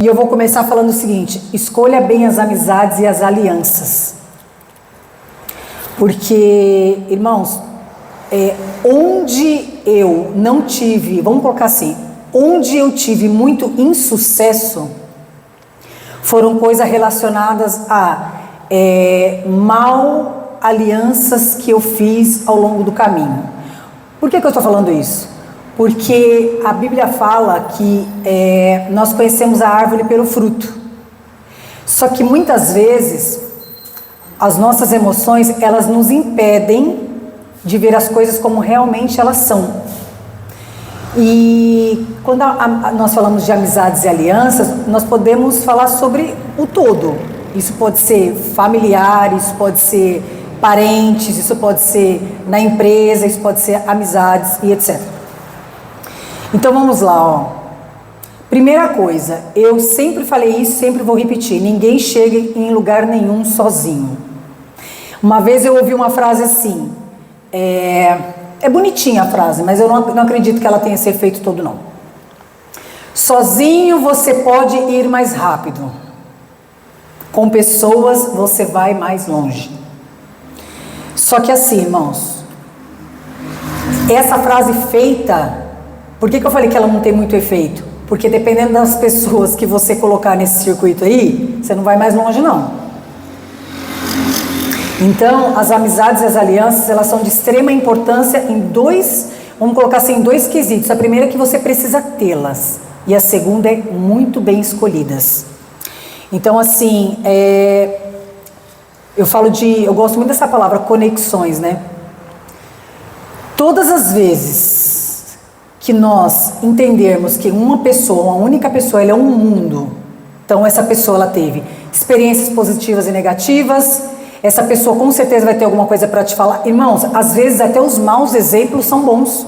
E eu vou começar falando o seguinte: escolha bem as amizades e as alianças. Porque, irmãos, onde eu não tive, vamos colocar assim, onde eu tive muito insucesso, foram coisas relacionadas a mal alianças que eu fiz ao longo do caminho. Por que eu estou falando isso? Porque a Bíblia fala que nós conhecemos a árvore pelo fruto. Só que muitas vezes as nossas emoções, elas nos impedem de ver as coisas como realmente elas são. E quando nós falamos de amizades e alianças, nós podemos falar sobre o todo. Isso pode ser familiar, isso pode ser parentes, isso pode ser na empresa, isso pode ser amizades e etc. Então vamos lá, ó. Primeira coisa, eu sempre falei isso, sempre vou repetir: ninguém chega em lugar nenhum sozinho. Uma vez eu ouvi uma frase assim, é bonitinha a frase, mas eu não acredito que ela tenha esse efeito todo não. Sozinho você pode ir mais rápido, com pessoas você vai mais longe. Só que assim, irmãos, essa frase feita, por que eu falei que ela não tem muito efeito? Porque dependendo das pessoas que você colocar nesse circuito aí, você não vai mais longe não. Então, as amizades e as alianças, elas são de extrema importância em dois, vamos colocar assim, em dois quesitos. A primeira é que você precisa tê-las, e a segunda é muito bem escolhidas. Então, assim, eu gosto muito dessa palavra, conexões, né? Todas as vezes que nós entendermos que uma pessoa, uma única pessoa, ela é um mundo, então essa pessoa, ela teve experiências positivas e negativas, essa pessoa com certeza vai ter alguma coisa para te falar. Irmãos, às vezes até os maus exemplos são bons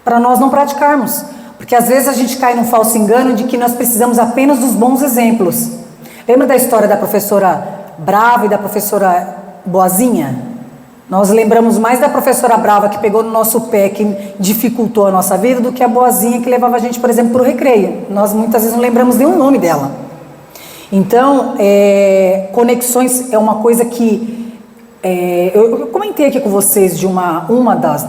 para nós não praticarmos, porque às vezes a gente cai num falso engano de que nós precisamos apenas dos bons exemplos. Lembra da história da professora brava e da professora boazinha? Nós lembramos mais da professora brava que pegou no nosso pé, que dificultou a nossa vida, do que a boazinha que levava a gente, por exemplo, para o recreio. Nós muitas vezes não lembramos nem o nome dela. Então, conexões é uma coisa que eu comentei aqui com vocês de uma das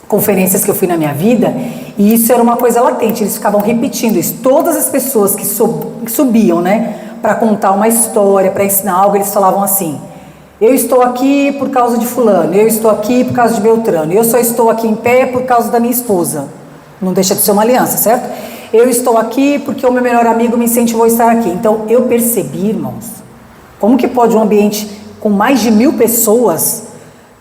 conferências que eu fui na minha vida, e isso era uma coisa latente, eles ficavam repetindo isso. Todas as pessoas que subiam, para contar uma história, para ensinar algo, eles falavam assim: eu estou aqui por causa de fulano, eu estou aqui por causa de Beltrano, eu só estou aqui em pé por causa da minha esposa. Não deixa de ser uma aliança, certo? Eu estou aqui porque o meu melhor amigo me incentivou a estar aqui. Então, eu percebi, irmãos, como que pode um ambiente com mais de 1000 pessoas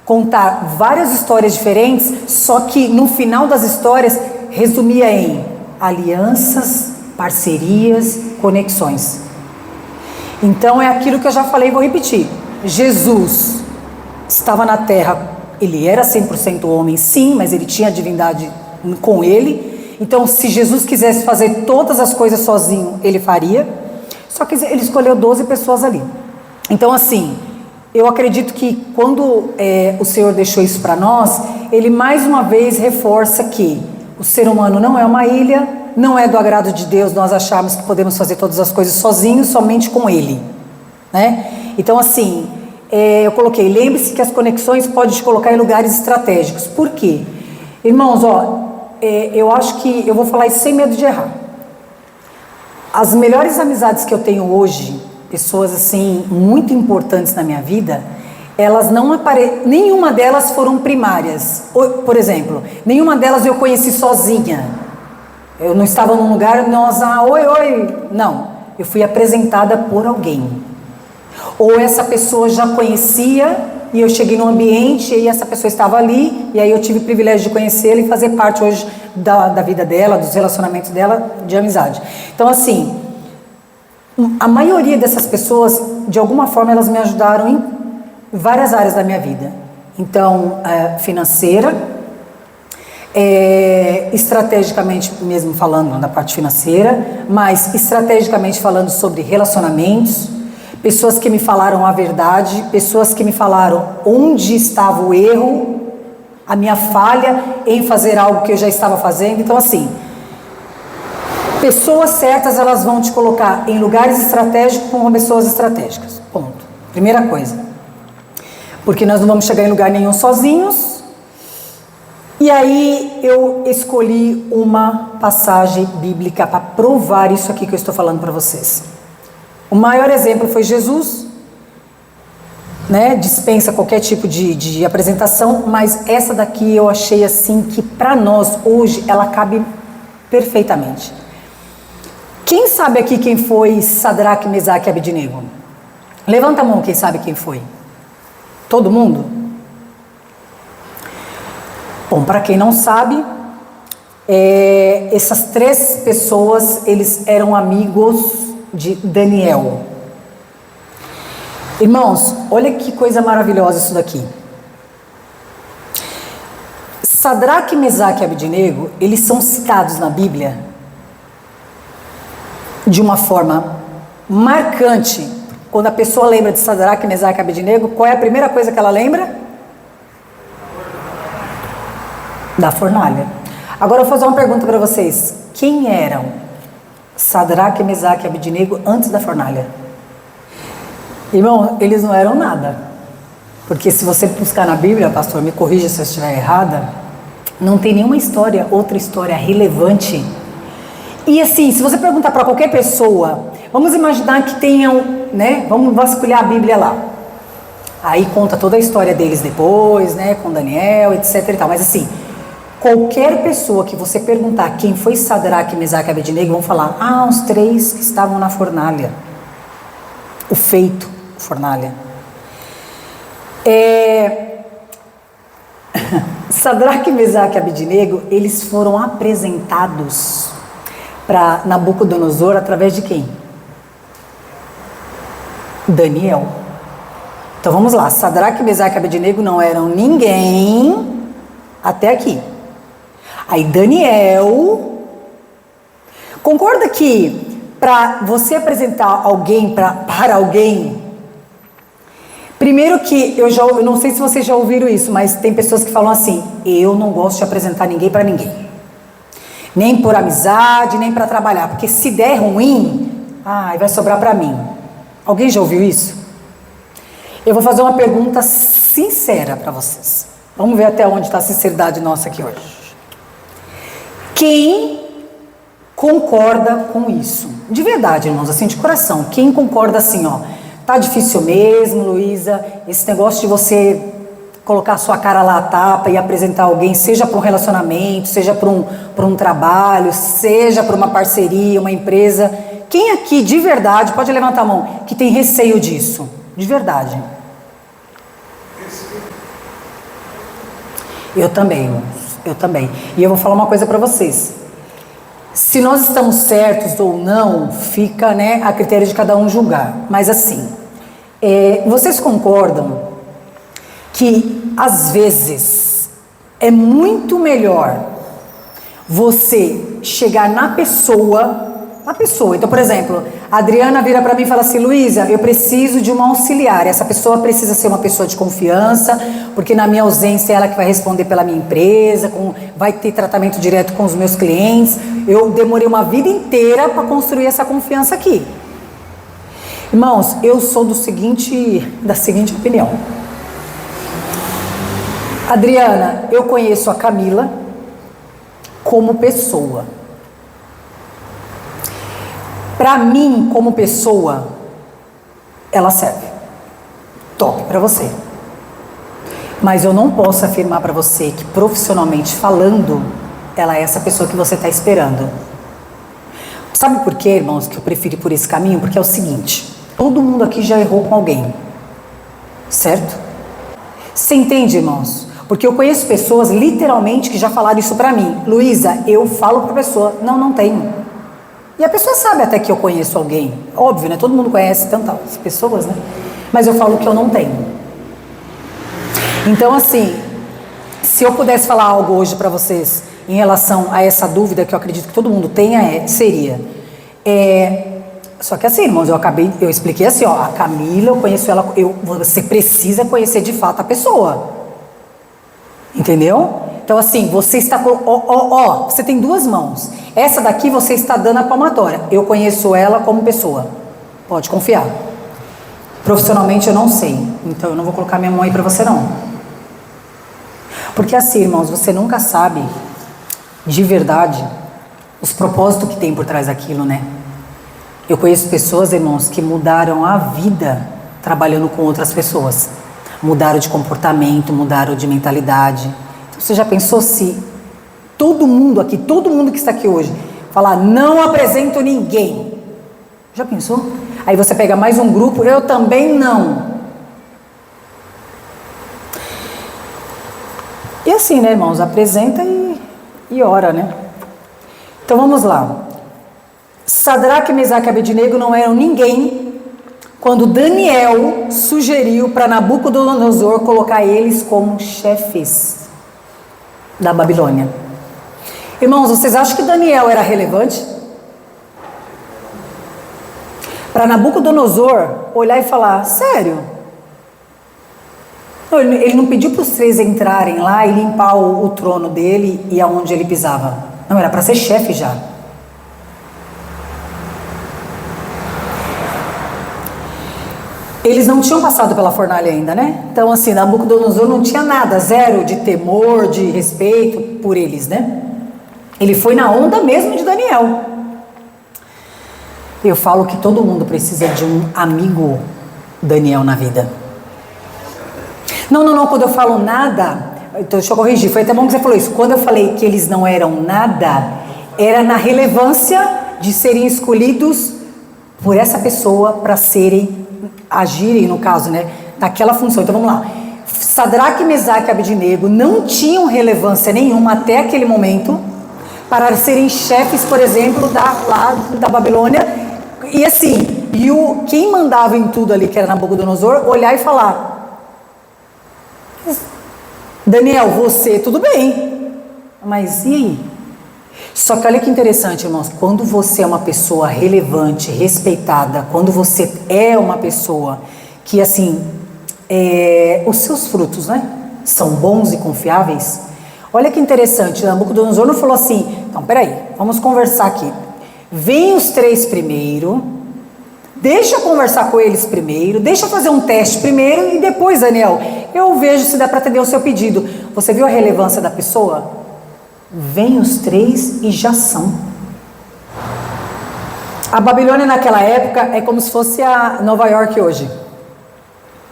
contar várias histórias diferentes, só que no final das histórias resumia em alianças, parcerias, conexões. Então, é aquilo que eu já falei e vou repetir. Jesus estava na terra, ele era 100% homem, sim, mas ele tinha a divindade com ele. Então, se Jesus quisesse fazer todas as coisas sozinho, ele faria. Só que ele escolheu 12 pessoas ali. Então, assim, eu acredito que quando o Senhor deixou isso para nós, ele mais uma vez reforça que o ser humano não é uma ilha, não é do agrado de Deus nós acharmos que podemos fazer todas as coisas sozinhos, somente com Ele, né? Então, assim, eu coloquei, lembre-se que as conexões podem te colocar em lugares estratégicos. Por quê? Irmãos, eu acho que eu vou falar isso sem medo de errar. As melhores amizades que eu tenho hoje, pessoas assim muito importantes na minha vida, elas não nenhuma delas foram primárias. Por exemplo, nenhuma delas eu conheci sozinha. Eu não estava num lugar, oi, não. Eu fui apresentada por alguém. Ou essa pessoa já conhecia e eu cheguei num ambiente e essa pessoa estava ali, e aí eu tive o privilégio de conhecê-la e fazer parte hoje da vida dela, dos relacionamentos dela, de amizade. Então, assim, a maioria dessas pessoas, de alguma forma, elas me ajudaram em várias áreas da minha vida. Então, financeira, estrategicamente mesmo falando da parte financeira, mas estrategicamente falando sobre relacionamentos, pessoas que me falaram a verdade, pessoas que me falaram onde estava o erro, a minha falha em fazer algo que eu já estava fazendo. Então, assim, Pessoas certas, elas vão te colocar em lugares estratégicos com pessoas estratégicas. Ponto. Primeira coisa. Porque nós não vamos chegar em lugar nenhum sozinhos. E aí eu escolhi uma passagem bíblica para provar isso aqui que eu estou falando para vocês. O maior exemplo foi Jesus, né? Dispensa qualquer tipo de apresentação, mas essa daqui eu achei assim que para nós hoje ela cabe perfeitamente. Quem sabe aqui quem foi Sadraque, Mesaque e Abednego? Levanta a mão quem sabe quem foi. Todo mundo? Bom, para quem não sabe, essas três pessoas, eles eram amigos de Daniel. Irmãos, olha que coisa maravilhosa isso daqui. Sadraque, Mesaque e Abednego, eles são citados na Bíblia de uma forma marcante. Quando a pessoa lembra de Sadraque, Mesaque e Abednego, qual é a primeira coisa que ela lembra? Da fornalha. Agora eu vou fazer uma pergunta para vocês. Quem eram Sadraque, Mesaque e Abednego antes da fornalha? Irmão, eles não eram nada. Porque se você buscar na Bíblia, pastor, me corrija se eu estiver errada, não tem nenhuma história, outra história relevante. E assim, se você perguntar para qualquer pessoa, vamos imaginar que tenham, né? Vamos vasculhar a Bíblia lá. Aí conta toda a história deles depois, né? Com Daniel, etc e tal. Mas assim, qualquer pessoa que você perguntar quem foi Sadraque, Mesaque e Abednego, vão falar, os três que estavam na fornalha. O feito, fornalha. Sadraque, Mesaque e Abednego, eles foram apresentados para Nabucodonosor através de quem? Daniel. Então vamos lá, Sadraque, Mesaque e Abednego não eram ninguém até aqui. Aí Daniel, concorda que para você apresentar alguém para alguém, primeiro que eu não sei se vocês já ouviram isso, mas tem pessoas que falam assim, eu não gosto de apresentar ninguém para ninguém. Nem por amizade, nem para trabalhar, porque se der ruim, vai sobrar para mim. Alguém já ouviu isso? Eu vou fazer uma pergunta sincera para vocês. Vamos ver até onde está a sinceridade nossa aqui hoje. Quem concorda com isso? De verdade, irmãos, assim, de coração. Quem concorda assim, tá difícil mesmo, Luísa, esse negócio de você colocar a sua cara lá à tapa e apresentar alguém, seja para um relacionamento, seja para um trabalho, seja para uma parceria, uma empresa. Quem aqui, de verdade, pode levantar a mão, que tem receio disso? De verdade. Eu também, irmãos, eu também. E eu vou falar uma coisa para vocês. Se nós estamos certos ou não, fica, né, a critério de cada um julgar. Mas assim, vocês concordam que às vezes é muito melhor você chegar na pessoa. Então, por exemplo, a Adriana vira para mim e fala assim, Luísa, eu preciso de uma auxiliar. Essa pessoa precisa ser uma pessoa de confiança, porque na minha ausência é ela que vai responder pela minha empresa, vai ter tratamento direto com os meus clientes. Eu demorei uma vida inteira para construir essa confiança aqui. Irmãos, eu sou da seguinte opinião. Adriana, eu conheço a Camila como pessoa. Para mim, como pessoa, ela serve. Top para você. Mas eu não posso afirmar para você que, profissionalmente falando, ela é essa pessoa que você está esperando. Sabe por quê, irmãos, que eu prefiro ir por esse caminho? Porque é o seguinte, todo mundo aqui já errou com alguém, certo? Você entende, irmãos? Porque eu conheço pessoas, literalmente, que já falaram isso pra mim. Luísa, eu falo pra pessoa, não tenho. E a pessoa sabe até que eu conheço alguém. Óbvio, né? Todo mundo conhece tantas pessoas, né? Mas eu falo que eu não tenho. Então, assim, se eu pudesse falar algo hoje pra vocês em relação a essa dúvida que eu acredito que todo mundo tenha, seria... Só que assim, irmãos, eu expliquei assim, a Camila, eu conheço ela, você precisa conhecer de fato a pessoa. Entendeu? Então assim, você está você tem duas mãos. Essa daqui você está dando a palmatória. Eu conheço ela como pessoa. Pode confiar. Profissionalmente eu não sei. Então eu não vou colocar minha mão aí para você não. Porque assim, irmãos, você nunca sabe de verdade os propósitos que tem por trás daquilo, né? Eu conheço pessoas, irmãos, que mudaram a vida trabalhando com outras pessoas. Mudaram de comportamento, mudaram de mentalidade. Então, você já pensou se todo mundo aqui, todo mundo que está aqui hoje, falar, não apresento ninguém? Já pensou? Aí você pega mais um grupo, eu também não. E assim, né, irmãos, apresenta e ora, né? Então vamos lá. Sadraque, Mesaque e Abednego não eram ninguém quando Daniel sugeriu para Nabucodonosor colocar eles como chefes da Babilônia. Irmãos, vocês acham que Daniel era relevante? Para Nabucodonosor olhar e falar, sério? Não, ele não pediu para os três entrarem lá e limpar o trono dele e aonde ele pisava. Não, era para ser chefe já. Eles não tinham passado pela fornalha ainda, né? Então assim, Nabucodonosor não tinha nada, zero de temor, de respeito por eles, né? Ele foi na onda mesmo de Daniel. Eu falo que todo mundo precisa de um amigo Daniel na vida. Não, quando eu falo nada, então deixa eu corrigir, foi até bom que você falou isso. Quando eu falei que eles não eram nada, era na relevância de serem escolhidos por essa pessoa para agirem, no caso, né, naquela função. Então vamos lá. Sadraque, Mesaque e Abednego não tinham relevância nenhuma até aquele momento para serem chefes, por exemplo, da Babilônia. E assim, quem mandava em tudo ali, que era Nabucodonosor, olhar e falar, Daniel, você, tudo bem, mas e aí? Só que olha que interessante, irmãos, quando você é uma pessoa relevante, respeitada, quando você é uma pessoa que, assim, os seus frutos, né, são bons e confiáveis, olha que interessante, Nabucodonosor não falou assim, então, peraí, vamos conversar aqui, vem os três primeiro, deixa eu conversar com eles primeiro, deixa eu fazer um teste primeiro e depois, Daniel, eu vejo se dá para atender o seu pedido. Você viu a relevância da pessoa? Vem os três e já são. A Babilônia naquela época é como se fosse a Nova York hoje,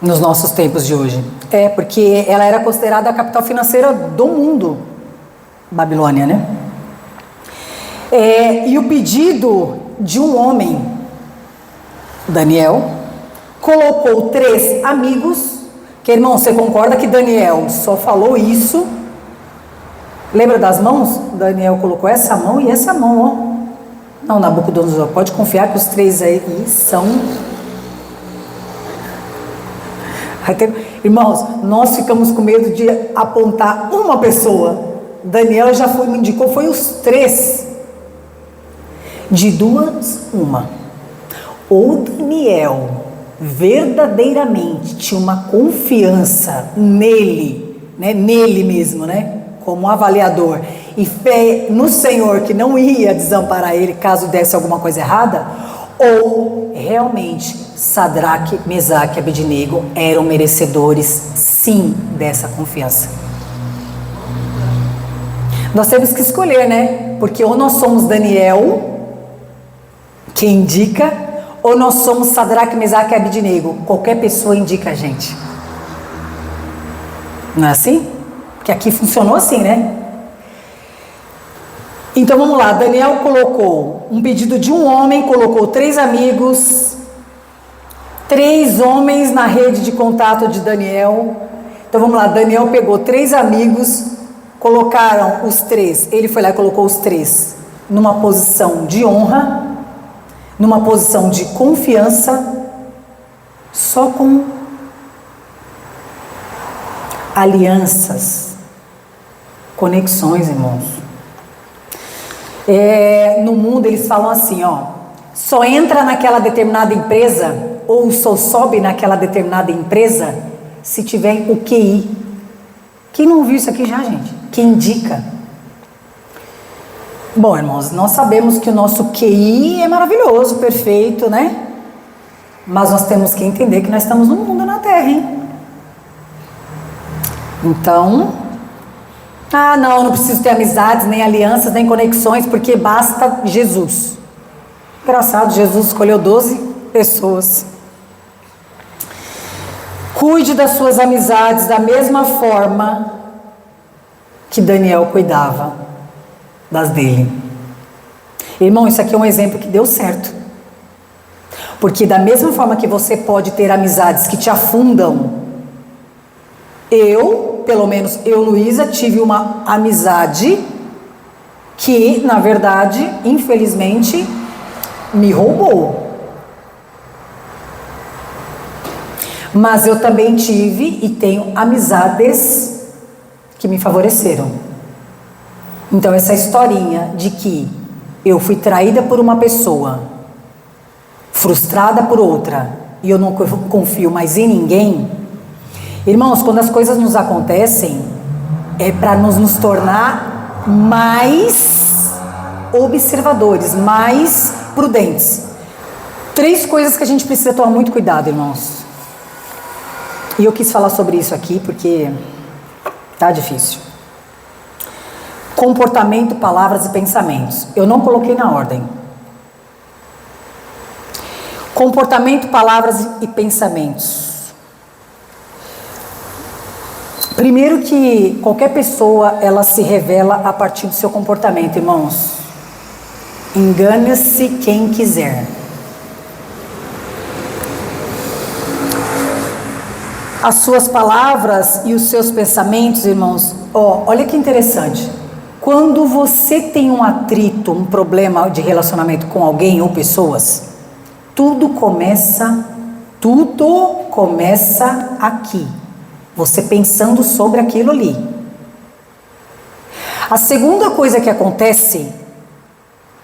nos nossos tempos de hoje. Porque ela era considerada a capital financeira do mundo, Babilônia, né? E o pedido de um homem, Daniel, colocou três amigos, que irmão, você concorda que Daniel só falou isso? Lembra das mãos? Daniel colocou essa mão e essa mão, ó. Não, Nabucodonosor, pode confiar que os três aí são... Irmãos, nós ficamos com medo de apontar uma pessoa. Daniel já me indicou, foi os três. De duas, uma. Ou Daniel verdadeiramente tinha uma confiança nele, né? Nele mesmo, né? Como avaliador, e fé no Senhor que não ia desamparar ele caso desse alguma coisa errada, ou realmente Sadraque, Mesaque e Abednego eram merecedores sim dessa confiança. Nós temos que escolher, né? Porque ou nós somos Daniel, que indica, ou nós somos Sadraque, Mesaque e Abednego. Qualquer pessoa indica a gente. Não é assim? Porque aqui funcionou assim, né? Então vamos lá, Daniel colocou um pedido de um homem, colocou três amigos, três homens na rede de contato de Daniel. Então vamos lá, Daniel pegou três amigos, colocaram os três, ele foi lá e colocou os três numa posição de honra, numa posição de confiança, só com alianças, conexões, irmãos. No mundo eles falam assim, ó, só entra naquela determinada empresa ou só sobe naquela determinada empresa se tiver o QI, Quem não ouviu isso aqui já, gente? Quem indica? Bom, irmãos, nós sabemos que o nosso QI é maravilhoso, perfeito, né? Mas nós temos que entender que nós estamos no mundo, na Terra, hein? Então, não preciso ter amizades, nem alianças, nem conexões, porque basta Jesus. Engraçado, Jesus escolheu 12 pessoas. Cuide das suas amizades da mesma forma que Daniel cuidava das dele. Irmão, isso aqui é um exemplo que deu certo. Porque da mesma forma que você pode ter amizades que te afundam, pelo menos eu, Luísa, tive uma amizade que, na verdade, infelizmente, me roubou. Mas eu também tive e tenho amizades que me favoreceram. Então essa historinha de que eu fui traída por uma pessoa, frustrada por outra, e eu não confio mais em ninguém. Irmãos, quando as coisas nos acontecem, é para nos tornar mais observadores, mais prudentes. 3 coisas que a gente precisa tomar muito cuidado, irmãos. E eu quis falar sobre isso aqui porque tá difícil. Comportamento, palavras e pensamentos. Eu não coloquei na ordem. Comportamento, palavras e pensamentos. Primeiro que qualquer pessoa, ela se revela a partir do seu comportamento, irmãos. Engane-se quem quiser. As suas palavras e os seus pensamentos, irmãos, olha que interessante. Quando você tem um atrito, um problema de relacionamento com alguém ou pessoas, tudo começa aqui. Você pensando sobre aquilo ali. A segunda coisa que acontece,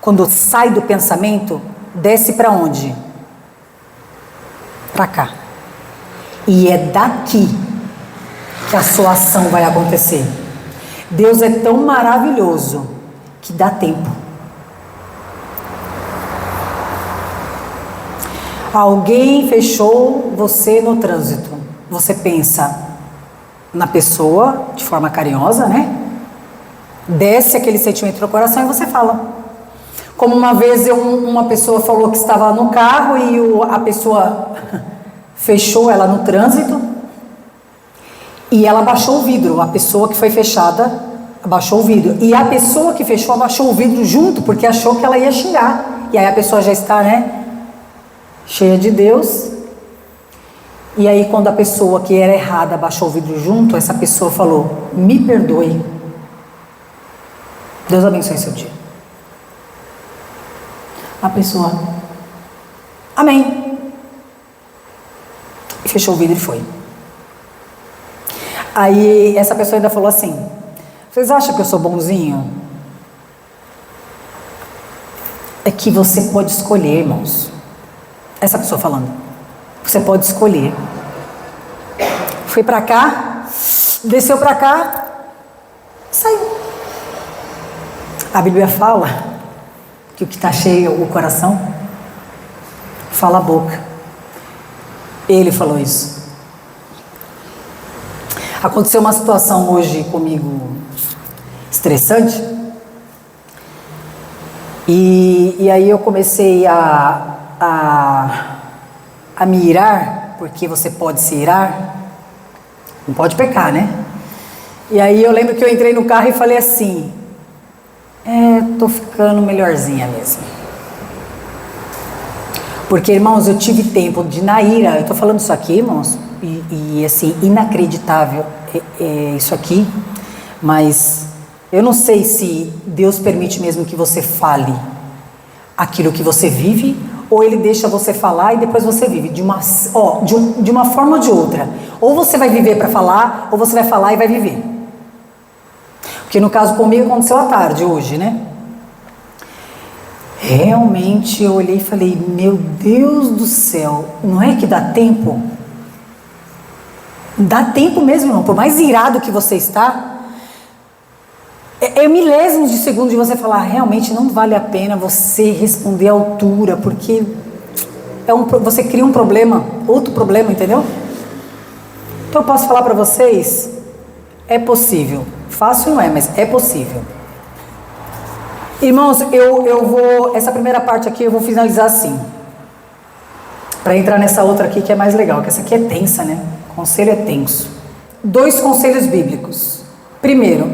quando sai do pensamento, desce para onde? Para cá. E é daqui que a sua ação vai acontecer. Deus é tão maravilhoso que dá tempo. Alguém fechou você no trânsito. Você pensa na pessoa de forma carinhosa, né? Desce aquele sentimento no coração e você fala. Como uma vez uma pessoa falou que estava no carro e a pessoa fechou ela no trânsito e ela abaixou o vidro. A pessoa que foi fechada abaixou o vidro. E a pessoa que fechou abaixou o vidro junto, porque achou que ela ia xingar. E aí a pessoa já está, né, cheia de Deus. E aí quando a pessoa que era errada abaixou o vidro junto, essa pessoa falou: me perdoe. Deus abençoe seu dia. A pessoa: amém. E fechou o vidro e foi. Aí essa pessoa ainda falou assim: vocês acham que eu sou bonzinho? É que você pode escolher, irmãos. Essa pessoa falando: você pode escolher. Foi pra cá, desceu pra cá, saiu. A Bíblia fala que o que está cheio, o coração, fala a boca. Ele falou isso. Aconteceu uma situação hoje comigo estressante. E aí eu comecei a me irar, porque você pode se irar, não pode pecar, né? E aí eu lembro que eu entrei no carro e falei assim: tô ficando melhorzinha mesmo. Porque, irmãos, eu tive tempo de, na ira, eu tô falando isso aqui, irmãos, e assim, inacreditável isso aqui, mas eu não sei se Deus permite mesmo que você fale aquilo que você vive, ou Ele deixa você falar e depois você vive de uma forma ou de outra. Ou você vai viver para falar, ou você vai falar e vai viver. Porque no caso comigo aconteceu à tarde, hoje, né? Realmente eu olhei e falei: meu Deus do céu, não é que dá tempo? Dá tempo mesmo, irmão. Por mais irado que você está, é milésimos de segundo de você falar, realmente não vale a pena você responder à altura, porque você cria um problema, outro problema, entendeu? Então eu posso falar para vocês, é possível. Fácil não é, mas é possível. Irmãos, eu vou, essa primeira parte aqui eu vou finalizar assim, para entrar nessa outra aqui que é mais legal, que essa aqui é tensa, né? O conselho é tenso. 2 conselhos bíblicos. Primeiro,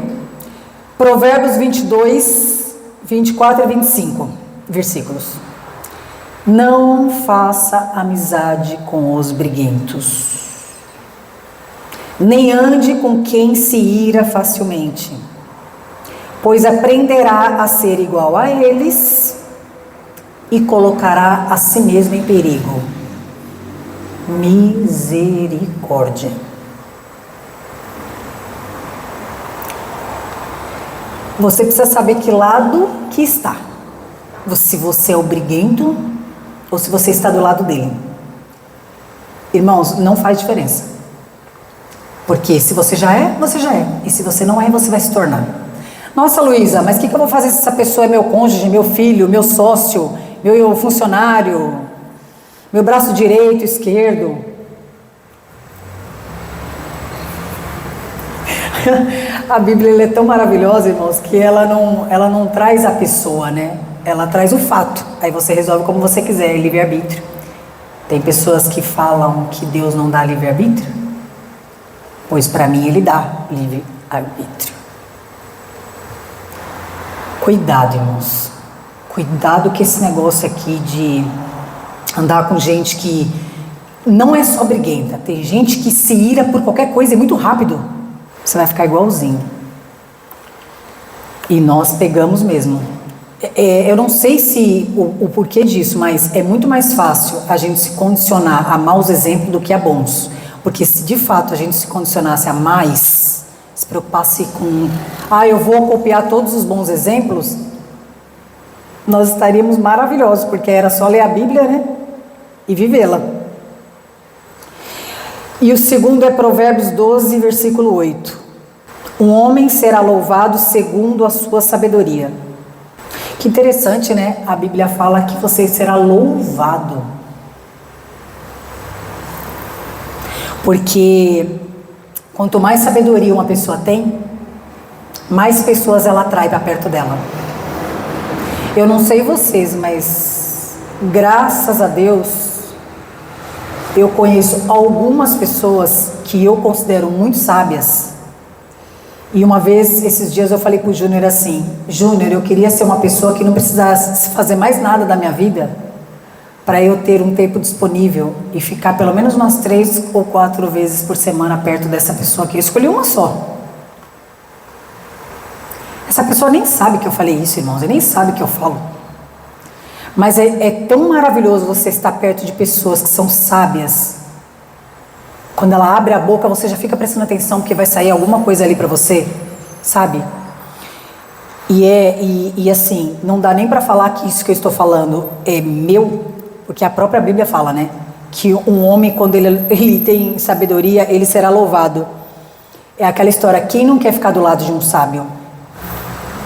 Provérbios 22, 24 e 25 versículos. Não faça amizade com os briguentos, nem ande com quem se ira facilmente, pois aprenderá a ser igual a eles e colocará a si mesmo em perigo. Misericórdia. Você precisa saber que lado que está. Se você é o briguento ou se você está do lado dele. Irmãos, não faz diferença. Porque se você já é, você já é. E se você não é, você vai se tornar. Nossa, Luísa, mas o que eu vou fazer se essa pessoa é meu cônjuge, meu filho, meu sócio, meu funcionário, meu braço direito, esquerdo? A Bíblia é tão maravilhosa, irmãos, que ela não traz a pessoa, né? Ela traz o fato. Aí você resolve como você quiser, livre-arbítrio. Tem pessoas que falam que Deus não dá livre-arbítrio, pois para mim Ele dá livre-arbítrio. Cuidado, irmãos. Cuidado com esse negócio aqui de andar com gente que não é só briguenta. Tem gente que se ira por qualquer coisa, é muito rápido. Você vai ficar igualzinho. E nós pegamos mesmo. Eu não sei se o porquê disso, mas é muito mais fácil a gente se condicionar a maus exemplos do que a bons. Porque se de fato a gente se condicionasse a mais, se preocupasse com, eu vou copiar todos os bons exemplos, nós estaríamos maravilhosos, porque era só ler a Bíblia, né? E vivê-la. E o segundo é Provérbios 12, versículo 8. Um homem será louvado segundo a sua sabedoria. Que interessante, né? A Bíblia fala que você será louvado. Porque quanto mais sabedoria uma pessoa tem, mais pessoas ela atrai para perto dela. Eu não sei vocês, mas graças a Deus, eu conheço algumas pessoas que eu considero muito sábias. E uma vez, esses dias, eu falei pro Júnior assim, Júnior, eu queria ser uma pessoa que não precisasse fazer mais nada da minha vida para eu ter um tempo disponível e ficar pelo menos umas 3 ou 4 vezes por semana perto dessa pessoa aqui. Eu escolhi uma só. Essa pessoa nem sabe que eu falei isso, irmãos, e nem sabe que eu falo. Mas é tão maravilhoso você estar perto de pessoas que são sábias. Quando ela abre a boca, você já fica prestando atenção, porque vai sair alguma coisa ali para você, sabe? E assim, não dá nem para falar que isso que eu estou falando é meu, porque a própria Bíblia fala, né? Que um homem, quando ele tem sabedoria, ele será louvado. É aquela história, quem não quer ficar do lado de um sábio?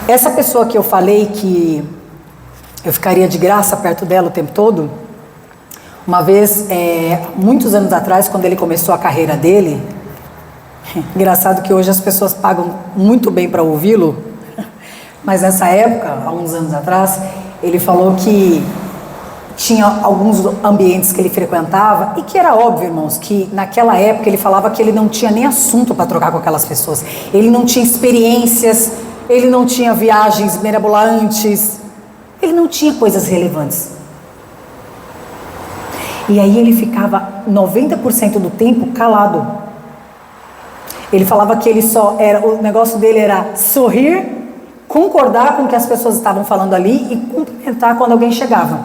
Essa pessoa que eu falei que eu ficaria de graça perto dela o tempo todo, uma vez, muitos anos atrás, quando ele começou a carreira dele, engraçado que hoje as pessoas pagam muito bem para ouvi-lo, mas nessa época, há uns anos atrás, ele falou que tinha alguns ambientes que ele frequentava, e que era óbvio, irmãos, que naquela época ele falava que ele não tinha nem assunto para trocar com aquelas pessoas, ele não tinha experiências, ele não tinha viagens mirabolantes, ele não tinha coisas relevantes. E aí ele ficava 90% do tempo calado. Ele falava que o negócio dele era sorrir, concordar com o que as pessoas estavam falando ali e cumprimentar quando alguém chegava.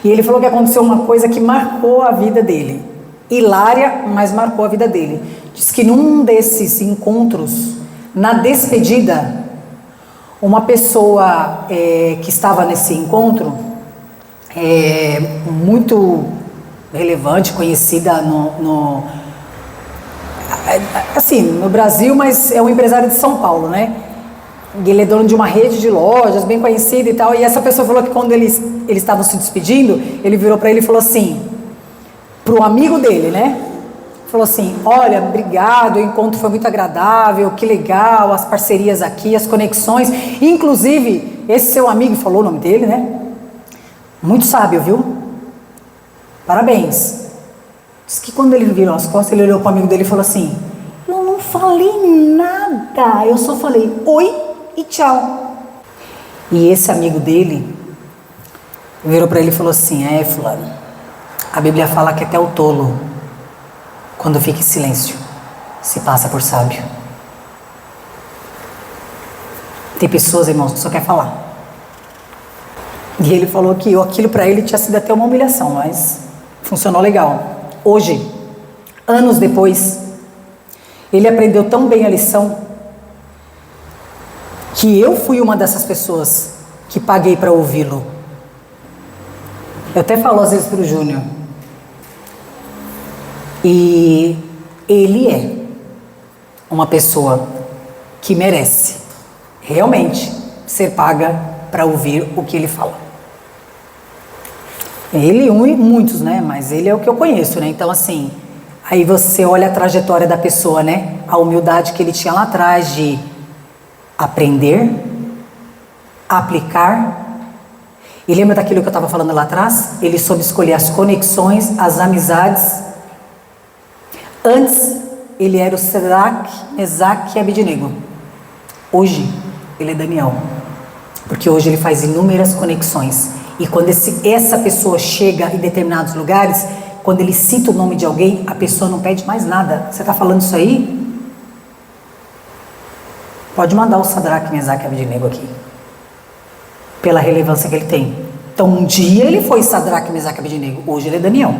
E ele falou que aconteceu uma coisa que marcou a vida dele. Hilária, mas marcou a vida dele. Diz que num desses encontros, na despedida, uma pessoa que estava nesse encontro, muito relevante, conhecida assim, no Brasil, mas é um empresário de São Paulo, né? Ele é dono de uma rede de lojas, bem conhecida e tal. E essa pessoa falou que quando eles estavam se despedindo, ele virou para ele e falou assim, pro amigo dele, né? Falou assim, olha, obrigado, o encontro foi muito agradável, que legal, as parcerias aqui, as conexões. Inclusive, esse seu amigo, falou o nome dele, né? Muito sábio, viu? Parabéns. Diz que quando ele virou as costas, ele olhou pro amigo dele e falou assim, eu não falei nada, eu só falei oi e tchau. E esse amigo dele virou para ele e falou assim, fulano, a Bíblia fala que até o tolo, quando fica em silêncio, se passa por sábio. Tem pessoas, irmãos, que só quer falar. E ele falou que aquilo para ele tinha sido até uma humilhação, mas funcionou legal. Hoje, anos depois, ele aprendeu tão bem a lição que eu fui uma dessas pessoas que paguei para ouvi-lo. Eu até falo às vezes para o Júnior. E ele é uma pessoa que merece realmente ser paga para ouvir o que ele fala. Ele e muitos, né? Mas ele é o que eu conheço, né? Então, assim, aí você olha a trajetória da pessoa, né? A humildade que ele tinha lá atrás de aprender, aplicar. E lembra daquilo que eu estava falando lá atrás? Ele soube escolher as conexões, as amizades. Antes, ele era o Sadraque, Mesaque e Abednego. Hoje, ele é Daniel. Porque hoje ele faz inúmeras conexões. E quando essa pessoa chega em determinados lugares, quando ele cita o nome de alguém, a pessoa não pede mais nada. Você está falando isso aí? Pode mandar o Sadraque, Mesaque e Abednego aqui. Pela relevância que ele tem. Então, um dia ele foi Sadraque, Mesaque e Abednego. Hoje ele é Daniel.